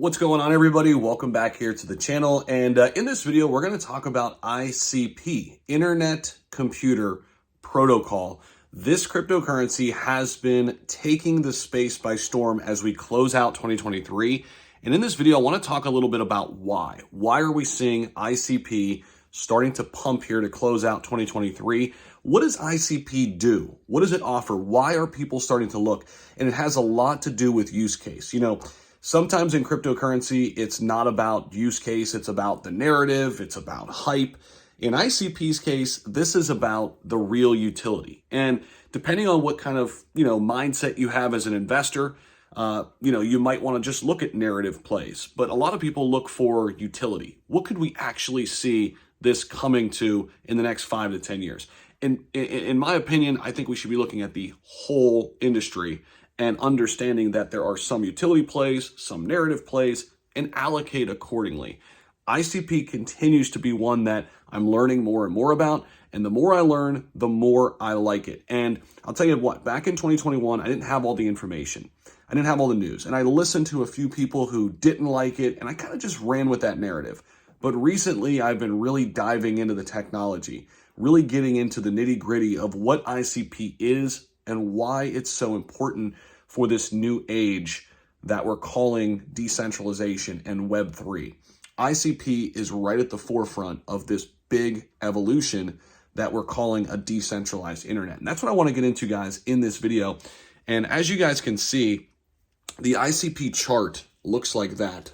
What's going on, everybody? Welcome back here to the channel. And in this video, we're going to talk about ICP, Internet Computer Protocol. This cryptocurrency has been taking the space by storm as we close out 2023. And in this video, I want to talk a little bit about why. Why are we seeing ICP starting to pump here to close out 2023? What does ICP do? What does it offer? Why are people starting to look? And it has a lot to do with use case. Sometimes in cryptocurrency, it's not about use case, it's about the narrative, it's about hype. In ICP's case, this is about the real utility. And depending on what kind of, mindset you have as an investor, you might want to just look at narrative plays, but a lot of people look for utility. What could we actually see this coming to in the next 5 to 10 years? And in my opinion, I think we should be looking at the whole industry and understanding that there are some utility plays, some narrative plays, and allocate accordingly. ICP continues to be one that I'm learning more and more about, and the more I learn, the more I like it. And I'll tell you what, back in 2021, I didn't have all the information. I didn't have all the news, and I listened to a few people who didn't like it, and I kind of just ran with that narrative. But recently, I've been really diving into the technology, really getting into the nitty-gritty of what ICP is and why it's so important for this new age that we're calling decentralization and Web3. ICP is right at the forefront of this big evolution that we're calling a decentralized internet. And that's what I want to get into, guys, in this video. And as you guys can see, the ICP chart looks like that.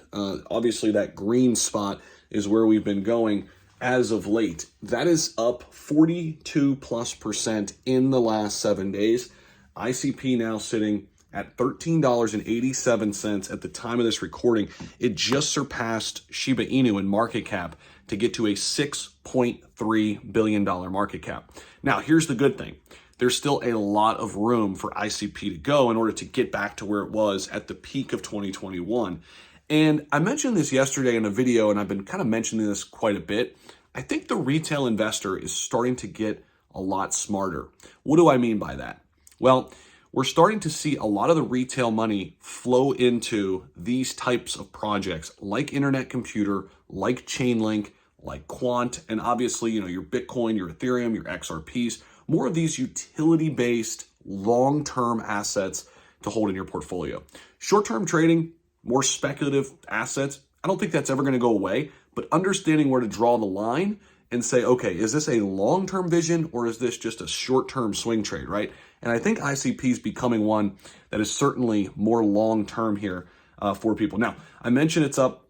Obviously, that green spot is where we've been going as of late. That is up 42+% in the last 7 days. ICP now sitting at $13.87 at the time of this recording. It just surpassed Shiba Inu in market cap to get to a $6.3 billion market cap. Now, here's the good thing. There's still a lot of room for ICP to go in order to get back to where it was at the peak of 2021. And I mentioned this yesterday in a video, and I've been kind of mentioning this quite a bit. I think the retail investor is starting to get a lot smarter. What do I mean by that? Well, we're starting to see a lot of the retail money flow into these types of projects like Internet Computer, like Chainlink, like Quant, and obviously, your Bitcoin, your Ethereum, your XRPs, more of these utility-based long-term assets to hold in your portfolio. Short-term trading, more speculative assets, I don't think that's ever going to go away, but understanding where to draw the line and say, okay, is this a long-term vision or is this just a short-term swing trade, right? And I think ICP is becoming one that is certainly more long-term here for people. Now, I mentioned it's up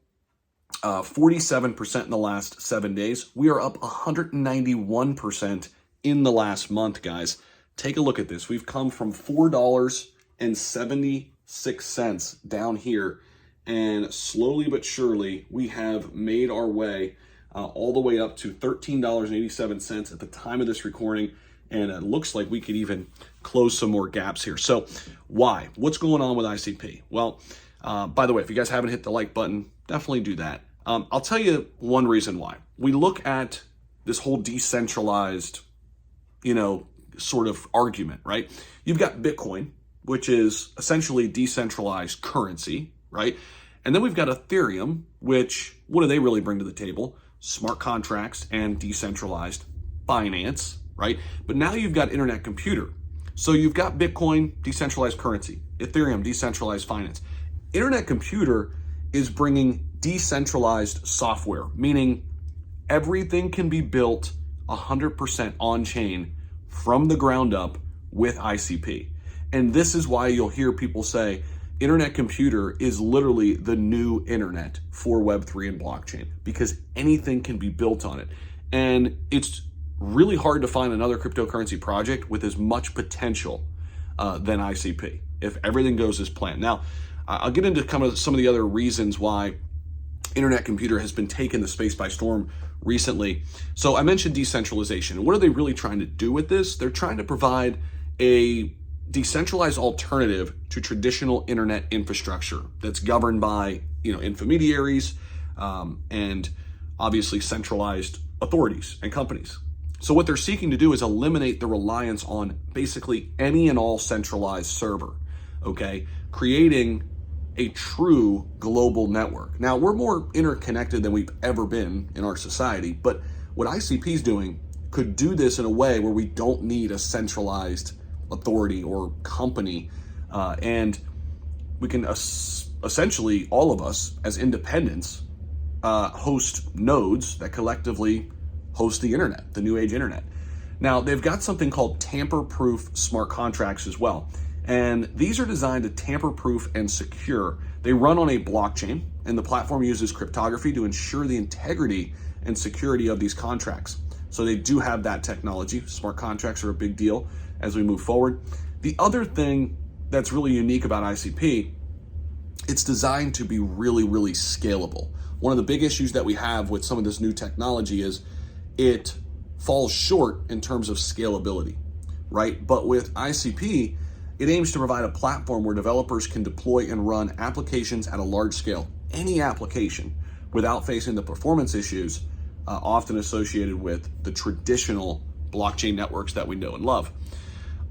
47% in the last 7 days. We are up 191% in the last month, guys. Take a look at this. We've come from $4.76 down here, and slowly but surely, we have made our way all the way up to $13.87 at the time of this recording. And it looks like we could even close some more gaps here. So why? What's going on with ICP? Well, by the way, if you guys haven't hit the like button, definitely do that. I'll tell you one reason why. We look at this whole decentralized, sort of argument, right? You've got Bitcoin, which is essentially decentralized currency, right? And then we've got Ethereum, which, what do they really bring to the table? Smart contracts and decentralized finance, right? But now you've got Internet Computer. So you've got Bitcoin, decentralized currency, Ethereum, decentralized finance. Internet Computer is bringing decentralized software, meaning everything can be built 100% on-chain from the ground up with ICP. And this is why you'll hear people say Internet Computer is literally the new internet for Web3 and blockchain, because anything can be built on it. And it's really hard to find another cryptocurrency project with as much potential than ICP, if everything goes as planned. Now, I'll get into some of the other reasons why Internet Computer has been taking the space by storm recently. So I mentioned decentralization. What are they really trying to do with this? They're trying to provide a decentralized alternative to traditional internet infrastructure that's governed by, intermediaries and obviously centralized authorities and companies. So what they're seeking to do is eliminate the reliance on basically any and all centralized server, okay? Creating a true global network. Now, we're more interconnected than we've ever been in our society, but what ICP is doing could do this in a way where we don't need a centralized authority or company, and we can essentially, all of us as independents, host nodes that collectively host the internet, the new age internet. Now, they've got something called tamper-proof smart contracts as well. And these are designed to tamper-proof and secure. They run on a blockchain, and the platform uses cryptography to ensure the integrity and security of these contracts. So they do have that technology. Smart contracts are a big deal as we move forward. The other thing that's really unique about ICP, it's designed to be really, really scalable. One of the big issues that we have with some of this new technology is it falls short in terms of scalability, right? But with ICP, it aims to provide a platform where developers can deploy and run applications at a large scale, any application, without facing the performance issues often associated with the traditional blockchain networks that we know and love.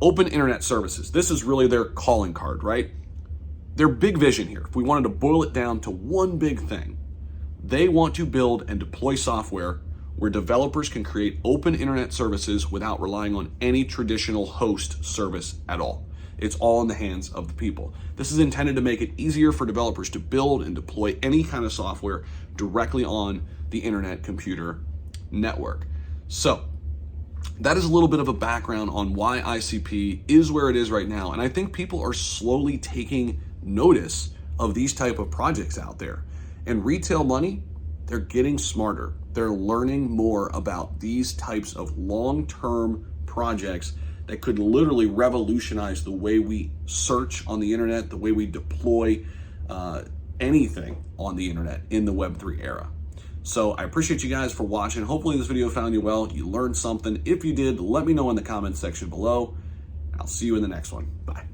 Open internet services. This is really their calling card, right? Their big vision here, if we wanted to boil it down to one big thing, they want to build and deploy software where developers can create open internet services without relying on any traditional host service at all. It's all in the hands of the people. This is intended to make it easier for developers to build and deploy any kind of software directly on the internet computer network. So that is a little bit of a background on why ICP is where it is right now. And I think people are slowly taking notice of these type of projects out there. And retail money, they're getting smarter. They're learning more about these types of long-term projects that could literally revolutionize the way we search on the internet, the way we deploy anything on the internet in the Web3 era. So I appreciate you guys for watching. Hopefully this video found you well. You learned something. If you did, let me know in the comments section below. I'll see you in the next one. Bye.